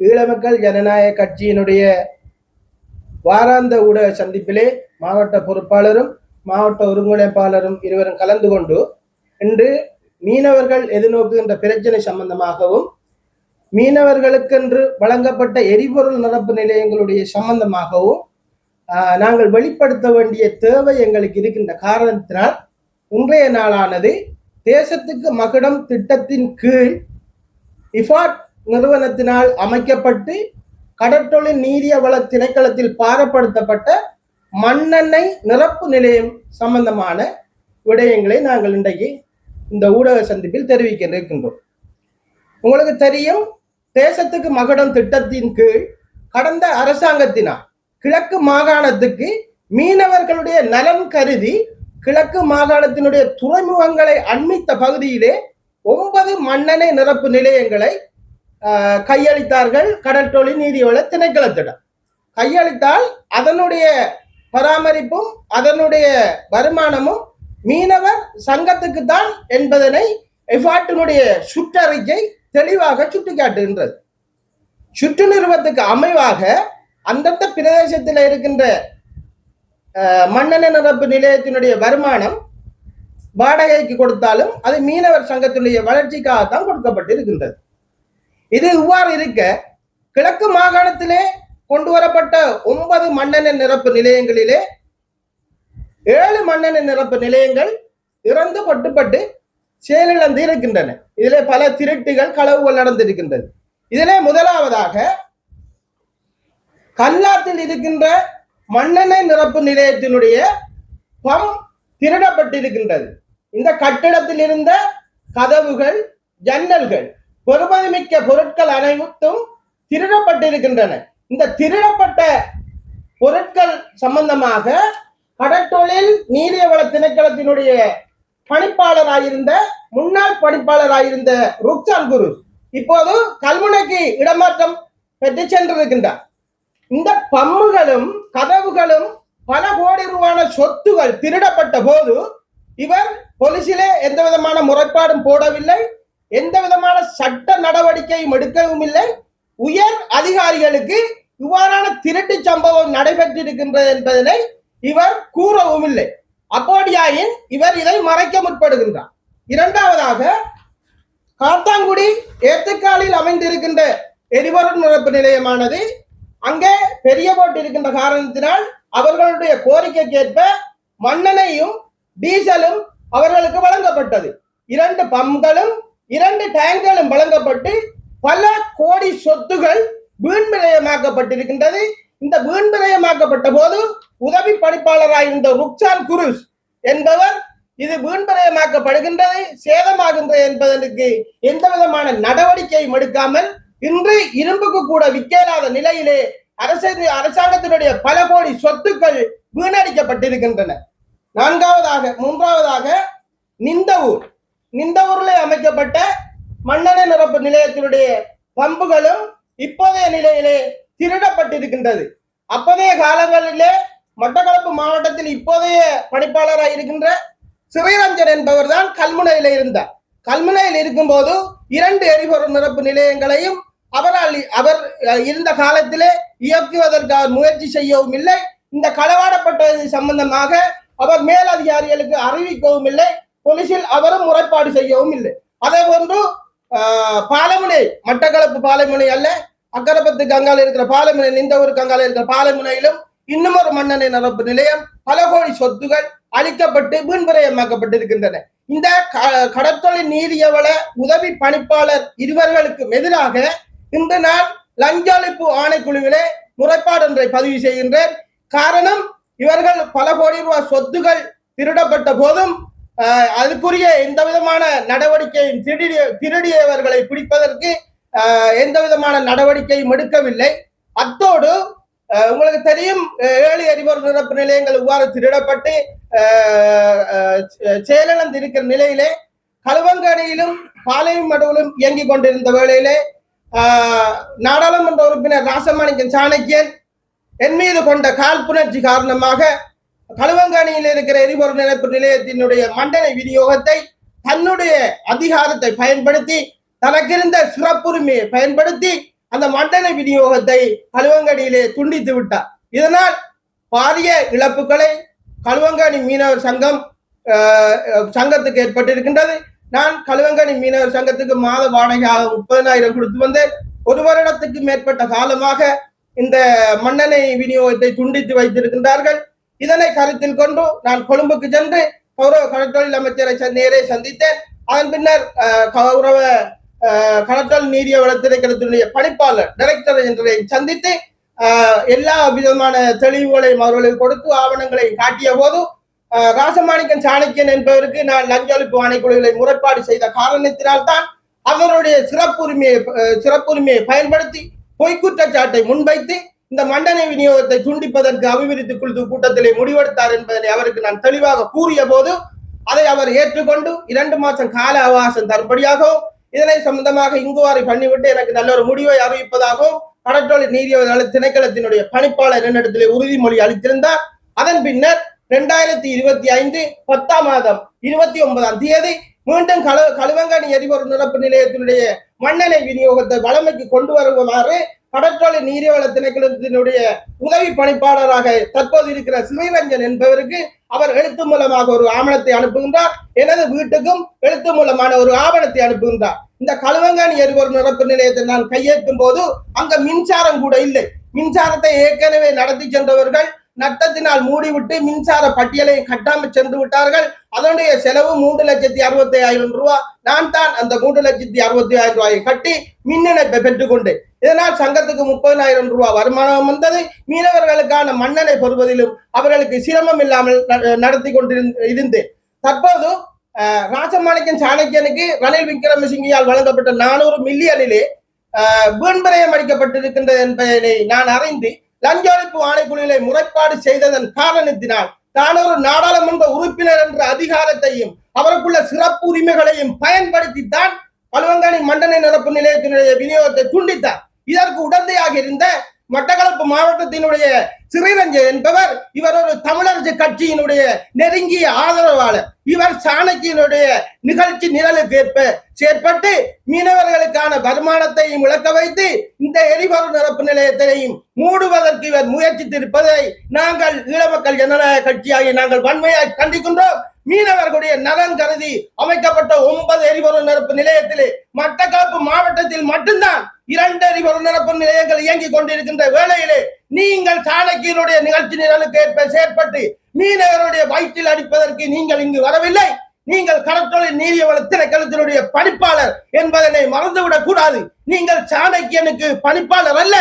ஈழமக்கள் ஜனநாயக கட்சியினுடைய வாராந்த ஊடக சந்திப்பிலே மாவட்ட பொறுப்பாளரும் மாவட்ட ஒருங்கிணைப்பாளரும் இருவரும் கலந்து கொண்டு இன்று மீனவர்கள் எதிர்நோக்குகின்ற பிரச்சனை சம்பந்தமாகவும் மீனவர்களுக்கென்று வழங்கப்பட்ட எரிபொருள் நிரப்பு நிலையங்களுடைய சம்பந்தமாகவும் நாங்கள் வெளிப்படுத்த வேண்டிய தேவை எங்களுக்கு இருக்கின்ற காரணத்தினால் இன்றைய நாளானது தேசத்துக்கு மகுடம் திட்டத்தின் கீழ் இஃபாட் நிறுவனத்தினால் அமைக்கப்பட்டு கடற்றொழில் நீரிய வள திணைக்களத்தில் பாரப்படுத்தப்பட்ட மண்ணெண்ணெய் நிரப்பு நிலையம் சம்பந்தமான விடயங்களை நாங்கள் இன்றைக்கு இந்த ஊடக சந்திப்பில் தெரிவிக்க இருக்கின்றோம். உங்களுக்கு தெரியும், தேசத்துக்கு மகுடம் திட்டத்தின் கீழ் கடந்த அரசாங்கத்தினால் கிழக்கு மாகாணத்துக்கு மீனவர்களுடைய நலன் கருதி கிழக்கு மாகாணத்தினுடைய துறைமுகங்களை அண்மித்த பகுதியிலே 9 மண்ணெண்ணெய் நிரப்பு நிலையங்களை கையளித்தார்கள். கடற்றொழில் நீதிவள திணைக்களத்திடம் கையளித்தால் அதனுடைய பராமரிப்பும் அதனுடைய வருமானமும் மீனவர் சங்கத்துக்கு தான் என்பதனை எஃபாட்டினுடைய சுற்றறிக்கை தெளிவாக சுட்டிக்காட்டுகின்றது. சுற்று நிறுவனத்துக்கு அமைவாக அந்தந்த பிரதேசத்தில் இருக்கின்ற மண்ணெண்ணெய் நிரப்பு நிலையத்தினுடைய வருமானம் வாடகைக்கு கொடுத்தாலும் அது மீனவர் சங்கத்தினுடைய வளர்ச்சிக்காகத்தான் கொடுக்கப்பட்டிருக்கின்றது. இது இவ்வாறு இருக்க, கிழக்கு மாகாணத்திலே கொண்டு வரப்பட்ட 9 மண்ணெண்ணெய் நிரப்பு நிலையங்களிலே 7 மண்ணெண்ணெய் நிரப்பு நிலையங்கள் இறந்து கொட்டுப்பட்டு செயலிழந்து இருக்கின்றன. இதிலே பல திருட்டுகள் களவுகள் நடந்திருக்கின்றது. இதிலே முதலாவதாக கல்லாத்தில் இருக்கின்ற மண்ணெண்ணெய் நிரப்பு நிலையத்தினுடைய பம்ப் திருடப்பட்டிருக்கின்றது. இந்த கட்டிடத்தில் இருந்த கதவுகள், ஜன்னல்கள், பெறுமதிமிக்க பொருட்கள் அனைத்தும் திருடப்பட்டிருக்கின்றன. இந்த திருடப்பட்ட பொருட்கள் சம்பந்தமாக கடற்றொழில் நீரியவள திணைக்களத்தினுடைய பணிப்பாளராயிருந்த முன்னாள் பணிப்பாளராயிருந்த ருக்சான் குரு இப்போது கல்முனைக்கு இடமாற்றம் பெற்று சென்றிருக்கின்றார். இந்த பம்முகளும் கதவுகளும் பல கோடி ரூபான சொத்துகள் திருடப்பட்ட போது இவர் போலீசிலே எந்த விதமான முறைப்பாடும் போடவில்லை, எந்த விதமான சட்ட நடவடிக்கையும் எடுக்கவும் இல்லை. உயர் அதிகாரிகளுக்கு இவ்வாறான திருட்டு சம்பவம் நடைபெற்றிருக்கின்றது என்பதனை இவர் கூறவும் இல்லை. அப்படியாயின் இவர் இதை மறைக்க முற்படுகின்றார். இரண்டாவதாக, காத்தாங்குடி ஏத்துக்காலில் அமைந்திருக்கின்ற எரிபொருள் நிரப்பு நிலையமானது அங்கே பெரிய போட்டு இருக்கின்ற காரணத்தினால் அவர்களுடைய கோரிக்கைக்கேற்ப மண்ணெண்ணையும் டீசலும் அவர்களுக்கு வழங்கப்பட்டது. 2 பம்ப்களும் 2 டேங்களும் வழங்கப்பட்டு பல கோடி சொத்துகள் வீண்விரயமாக்கப்பட்டிருக்கின்றது. இந்த வீண்விரயமாக்கப்பட்ட போது உதவி பணிப்பாளராயிருந்த ருக்சான் குருஸ் என்பவர் இது வீண்விரயமாக்கப்படுகின்றது, சேதமாகின்றது என்பதற்கு எந்த விதமான நடவடிக்கையும் எடுக்காமல் இன்று இரும்புக்கு கூட விற்கலாத நிலையிலே அரசாங்கத்தினுடைய பல கோடி சொத்துக்கள் வீணடிக்கப்பட்டிருக்கின்றன. மூன்றாவதாக நிந்தவூரில் அமைக்கப்பட்ட மண்ணெண்ணெய் நிரப்பு நிலையத்தினுடைய பம்புகளும் இப்போதைய நிலையிலே திருடப்பட்டிருக்கின்றது. அப்போதைய காலங்களிலே மட்டக்களப்பு மாவட்டத்தில் இப்போதைய பணிப்பாளராக இருக்கின்ற சிவரஞ்சன் என்பவர் தான் கல்முனையில் இருந்தார். கல்முனையில் இருக்கும்போது 2 எரிபொருள் நிரப்பு நிலையங்களையும் அவர் இருந்த காலத்திலே இயக்குவதற்காக முயற்சி செய்யவும் இல்லை. இந்த களவாடப்பட்டது சம்பந்தமாக அவர் மேலதிகாரிகளுக்கு அறிவிக்கவும் இல்லை. போலீசில் அவரும் முறைப்பாடு செய்யவும் இல்லை. அதே போன்று பாலமுனை, மட்டக்களப்பு பாலமுனை அல்ல, அக்கரப்பத்து கங்கால இருக்கிற பாலமுனை, நிந்தவூர் கங்கால இருக்கிற பாலமுனையிலும் இன்னும் ஒரு மண்ணெண்ணெய் நிரப்பு நிலையம், பல கோடி சொத்துகள் அளிக்கப்பட்டு வீண்விரயமாக்கப்பட்டிருக்கின்றன. இந்த கடற்தொழில் நீரியவள உதவி பணிப்பாளர் இருவர்களுக்கும் எதிராக இன்று நான் லஞ்ச ஒழிப்பு ஆணைக்குழுவிலே முறைப்பாடு ஒன்றை பதிவு செய்கின்றேன். காரணம், இவர்கள் பல கோடி ரூபாய் சொத்துகள் திருடப்பட்ட போதும் அதுக்குரிய எந்த விதமான நடவடிக்கையும் திருடியவர்களை பிடிப்பதற்கு எந்த விதமான நடவடிக்கையும் எடுக்கவில்லை. அத்தோடு உங்களுக்கு தெரியும், 7 எரிபொருள் நிரப்பு நிலையங்கள் இவ்வாறு திருடப்பட்டு செயலிழந்து இருக்கிற நிலையிலே களுவங்கணியிலும் பாளையமடுவிலும் இயங்கிக் கொண்டிருந்த வேளையிலே நாடாளுமன்ற உறுப்பினர் ராசமாணிக்கன் சாணக்கியன் என் மீது கொண்ட காழ்ப்புணர்ச்சி காரணமாக களுவங்கணியில் இருக்கிற எரிபொருள் நிரப்பு நிலையத்தினுடைய மண்டல விநியோகத்தை தன்னுடைய அதிகாரத்தை பயன்படுத்தி தனக்கிருந்த சிறப்புரிமையை பயன்படுத்தி அந்த மண்டல விநியோகத்தை களுவங்கடியிலே துண்டித்து விட்டார். இதனால் பாரிய இழப்புகளை களுவங்கடி மீனவர் சங்கத்துக்கு ஏற்பட்டிருக்கின்றது. நான் களுவங்கடி மீனவர் சங்கத்துக்கு மாத வாடகையாக 30,000 கொடுத்து வந்தேன். ஒரு வருடத்துக்கு மேற்பட்ட காலமாக இந்த மண்ணெண்ணெய் விநியோகத்தை துண்டித்து வைத்திருக்கின்றார்கள். இதனை கருத்தில் கொண்டு நான் கொழும்புக்கு சென்று கௌரவ கடற்றொழில் அமைச்சரை நேரே சந்தித்தேன். அதன் பின்னர் கௌரவ கடற்றொழில் நீரிய வளத்திணைக்களத்தினுடைய பணிப்பாளர் டைரக்டர் ஜெனரலை சந்தித்து எல்லா விதமான தெளிவுகளையும் அவர்களுக்கு கொடுத்து ஆவணங்களை காட்டிய போது ராசமாணிக்கன் சாணக்கியன் என்பவருக்கு நான் லஞ்ச ஒழிப்பு ஆணைக்குழுவை முறைப்பாடு செய்த காரணத்தினால்தான் அவருடைய சிறப்புரிமையை பயன்படுத்தி பொய்க்குற்றச்சாட்டை முன்வைத்து இந்த மண்டனை விநியோகத்தை துண்டிப்பதற்கு அபிவிருத்தி குழு கூட்டத்திலே முடிவெடுத்தார் என்பதை அவருக்கு நான் தெளிவாக கூறிய போது அதை அவர் ஏற்றுக்கொண்டு 2 மாதம் கால அவகாசம் தரும்படியாகவும் இதனை சம்பந்தமாக இங்குவாரி பண்ணிவிட்டு எனக்கு நல்ல ஒரு முடிவை அறிவிப்பதாகவும் கடற்றொழில் நீரியவர்கள் திணைக்களத்தினுடைய பணிப்பாளர் என்னிடத்திலே உறுதிமொழி அளித்திருந்தார். அதன் பின்னர் 2025 10ஆம் மாதம் 29ஆம் தேதி மீண்டும் களுவங்கடி எரிபொருள் நிரப்பு நிலையத்தினுடைய மண்ணெண்ணெய் விநியோகத்தை வளமைக்கு கொண்டு வருமாறு கடற்றொழில் நீரியவள திணைக்களத்தினுடைய உதவி பணிப்பாளராக தற்போது இருக்கிற ஸ்ரீரஞ்சன் என்பவருக்கு அவர் எழுத்து மூலமாக ஒரு ஆவணத்தை அனுப்புகின்றார். எனது வீட்டுக்கும் எழுத்து மூலமான ஒரு ஆவணத்தை அனுப்புகின்றார். இந்த களுவங்கடி எரிபொருள் நிரப்பு நிலையத்தை நான் கையேற்றும் போது அங்க மின்சாரம் கூட இல்லை. மின்சாரத்தை ஏற்கனவே நடத்தி சென்றவர்கள் நட்டத்தினால் மூடிவிட்டு மின்சார பட்டியலை கட்டாமல் சென்று விட்டார்கள். அதனுடைய செலவு 3,65,000 ரூபாய். நான் தான் அந்த 3,65,000 ரூபாயை கட்டி மின் இணைப்பை பெற்றுக்கொண்டேன். இதனால் சங்கத்துக்கு 30,000 ரூபாய் வருமானம் வந்தது. மீனவர்களுக்கான மண்ணெண்ணெய் பெறுவதிலும் அவர்களுக்கு சிரமம் இல்லாமல் நடத்தி கொண்டிருந்தேன். தற்போது ராசமாணிக்கன் சாணக்கியனுக்கு ரணில் விக்ரமசிங்கியால் வழங்கப்பட்ட 400 மில்லியனிலே வீண்பிரயம் அளிக்கப்பட்டிருக்கின்றது என்பதனை நான் அறிந்து லஞ்ச ஒழிப்பு ஆணைக்குழுவிலே முறைப்பாடு செய்ததன் காரணத்தினால் தான் ஒரு நாடாளுமன்ற உறுப்பினர் என்ற அதிகாரத்தையும் அவருக்குள்ள சிறப்பு உரிமைகளையும் பயன்படுத்தித்தான் களுவங்கடி மண்டல நிரப்பு நிலையத்தினுடைய விநியோகத்தை துண்டித்தார். இதற்கு உடந்தையாக இருந்த மட்டக்களப்பு மாவட்டத்தினுடைய ஸ்ரீரஞ்சன் என்பவர் இவர் ஒரு தமிழரசு கட்சியினுடைய நெருங்கிய ஆதரவாளர். இவர் சாணக்கியனுடைய நிகழ்ச்சி நிரலுக்கு ஏற்ப செயற்பட்டு மீனவர்களுக்கான வருமானத்தையும் இழக்க வைத்து இந்த எரிபொருள் நிரப்பு நிலையத்தையும் மூடுவதற்கு இவர் முயற்சித்திருப்பதை நாங்கள் ஈழமக்கள் ஜனநாயக கட்சியாகி நாங்கள் வன்மையாக கண்டிக்கின்றோம். மீனவர்களுடைய நலன் கருதி அமைக்கப்பட்ட 9 எரிபொருள் நிரப்பு நிலையத்திலே மட்டக்களப்பு மாவட்டத்தில் மட்டும்தான் 2 எரிபொருள் நிரப்பு நிலையங்கள் இயங்கிக் கொண்டிருக்கின்ற வேளையிலே நீங்கள் சாணக்கியனுடைய நிகழ்ச்சி நிரலுக்கு ஏற்ப செயற்பட்டு மீனவருடைய வயிற்றில் அடிப்பதற்கு நீங்கள் இங்கு வரவில்லை. நீங்கள் கடற்றொழில் நீரியவள திணைக்களத்தினுடைய பணிப்பாளர் என்பதனை மறந்துவிடக் கூடாது. நீங்கள் சாணக்கியனுக்கு பணிப்பாளர் அல்ல,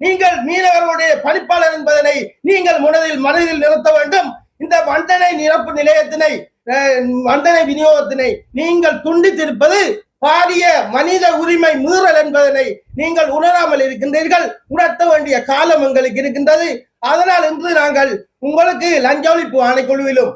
நீங்கள் மீனவர்களுடைய பணிப்பாளர் என்பதனை நீங்கள் மனதில் நிறுத்த வேண்டும். இந்த மண்டலை நிரப்பு நிலையத்தினை மண்டலை விநியோகத்தினை நீங்கள் துண்டித்திருப்பது பாரிய மனித உரிமை மீறல் என்பதனை நீங்கள் உணராமல் இருக்கின்றீர்கள். உணர்த்த வேண்டிய காலம் எங்களுக்கு இருக்கின்றது. அதனால் இன்று நாங்கள் உங்களுக்கு லஞ்ச ஒழிப்பு ஆணைக்குழுவிலும்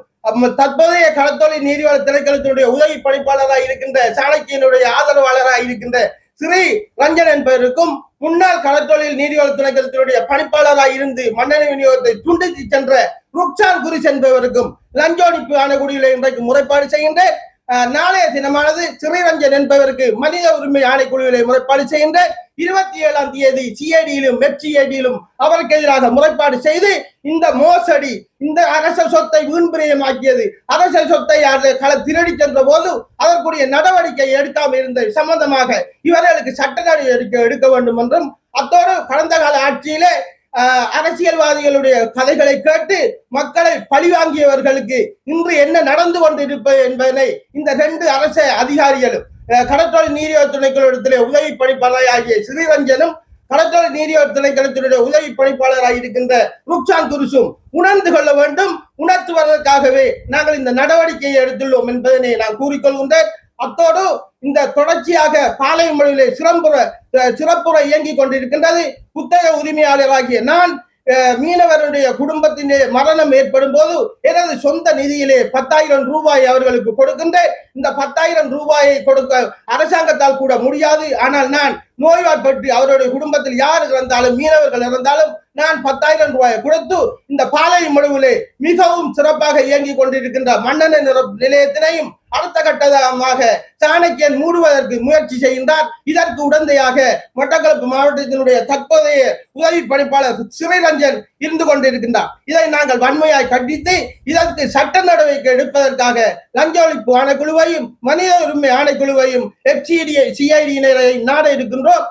தற்போதைய கடற்றொழில் நீரியவள திணைக்களத்தினுடைய உதவி பணிப்பாளராக இருக்கின்ற சாணக்கியனுடைய ஆதரவாளராக இருக்கின்ற ஸ்ரீ ரஞ்சன் என்பவருக்கும் முன்னாள் கடற்றொழில் நீரியவள திணைக்களத்தினுடைய பணிப்பாளராக இருந்து மண்ணெண்ணெய் விநியோகத்தை துண்டித்து சென்ற ருக்சான் குரிஸ் என்பவருக்கும் லஞ்ச ஒழிப்பு ஆணைக்குழுவிலே இன்றைக்கு முறைப்பாடு செய்கின்றேன். நாளைய தினமானது ஸ்ரீரஞ்சன் என்பவருக்கு மனித உரிமை ஆணைக்குழுவிலே முறைப்பாடு செய்கின்ற 27ஆம் தேதி சிஐடியிலும் மெப்சிஐடியிலும் அவருக்கு எதிராக முறைப்பாடு செய்து இந்த மோசடி, இந்த அரச சொத்தை வீண்பிரயமாக்கியது, அரச சொத்தை திருடி சென்ற போது அதற்குரிய நடவடிக்கை எடுக்காமல் இருந்த சம்பந்தமாக இவர்களுக்கு சட்ட நடவடிக்கை எடுக்க வேண்டும் என்றும், அத்தோடு கடந்த கால ஆட்சியிலே அரசியல்வாதிகளுடைய கதைகளை கேட்டு மக்களை பழிவாங்கியவர்களுக்கு இன்று என்ன நடந்து கொண்டிருப்பது என்பதனை இந்த 2 அரச அதிகாரிகளும் கடற்றொழில் நீரியவள திணைக்களத்திலே உதவி பணிப்பாளர் ஆகிய ஸ்ரீரஞ்சனும் கடற்றொழில் நீரியவள திணைக்களத்தினுடைய உதவி பணிப்பாளராக இருக்கின்ற ருக்சான் குருசும் உணர்ந்து கொள்ள வேண்டும். உணர்த்துவதற்காகவே நாங்கள் இந்த நடவடிக்கையை எடுத்துள்ளோம் என்பதனை நான் கூறிக்கொள்கின்றேன். அத்தோடு இந்த தொடர்ச்சியாக பாளையமொழியிலே சிறப்புற இயங்கிக் கொண்டிருக்கின்றது. புத்தக உரிமையாளராகிய நான் மீனவருடைய குடும்பத்தின் மரணம் ஏற்படும் போது எனது சொந்த நிதியிலே 10,000 ரூபாய் அவர்களுக்கு கொடுக்கின்றேன். இந்த 10,000 ரூபாயை கொடுக்க அரசாங்கத்தால் கூட முடியாது. ஆனால் நான் நோய்வாய்ப்பட்டு அவருடைய குடும்பத்தில் யார் இறந்தாலும் மீனவர்கள் இறந்தாலும் நான் 10,000 ரூபாயை கொடுத்து இந்த பாலை மடுவிலே மிகவும் சிறப்பாக இயங்கிக் கொண்டிருக்கின்ற மண்ணெண்ணெய் நிலையத்தினையும் அடுத்த கட்டமாக சாணக்கியன் மூடுவதற்கு முயற்சி செய்கின்றார். இதற்கு உடந்தையாக மட்டக்களப்பு மாவட்டத்தினுடைய தற்போதைய உதவி பணிப்பாளர் ஸ்ரீரஞ்சன் இருந்து கொண்டிருக்கின்றார். இதை நாங்கள் வன்மையாய் கண்டித்து இதற்கு சட்ட நடவடிக்கை எடுப்பதற்காக லஞ்ச ஒழிப்பு ஆணைக்குழுவையும் மனித உரிமை ஆணைக்குழுவையும் சிஐடியினரை நாட இருக்கின்றோம்.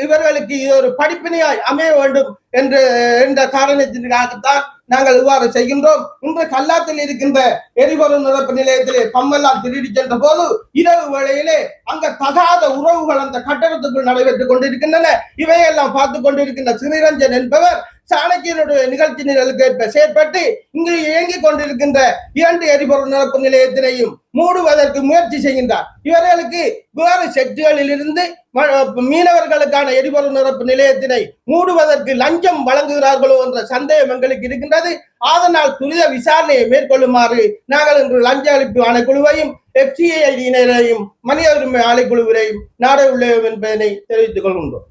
இவர்களுக்கு இது ஒரு படிப்பினையாய் அமைய வேண்டும் என்ற காரணத்திற்காகத்தான் நாங்கள் இவ்வாறு செய்கின்றோம். இன்று கல்லாத்தில் இருக்கின்ற எரிபொருள் நிரப்பு நிலையத்திலே பம்பெல்லாம் திருடி சென்ற போது இரவு வேளையிலே அங்க தகாத உறவுகள் அந்த கட்டடத்துக்குள் நடைபெற்றுக் கொண்டிருக்கின்றன. இவையெல்லாம் பார்த்து கொண்டிருக்கின்ற ஸ்ரீரஞ்சன் என்பவர் சாணக்கியனுடைய நிகழ்ச்சி நிரலுக்கு செயற்பட்டு இங்கு இயங்கிக் கொண்டிருக்கின்ற 2 எரிபொருள் நிரப்பு நிலையத்தினையும் மூடுவதற்கு முயற்சி செய்கின்றார். இவர்களுக்கு வேறு செக்டுகளில் இருந்து மீனவர்களுக்கான எரிபொருள் நிரப்பு நிலையத்தினை மூடுவதற்கு லஞ்சம் வழங்குகிறார்களோ என்ற சந்தேகம் எங்களுக்கு இருக்கின்றது. அதனால் துரித விசாரணையை மேற்கொள்ளுமாறு நாங்கள் இன்று லஞ்ச ஒழிப்பு ஆணைக்குழுவையும் FCID மனித உரிமை ஆணைக்குழுவினையும் நாட உள்ளோம் என்பதனை தெரிவித்துக் கொள்கின்றோம்.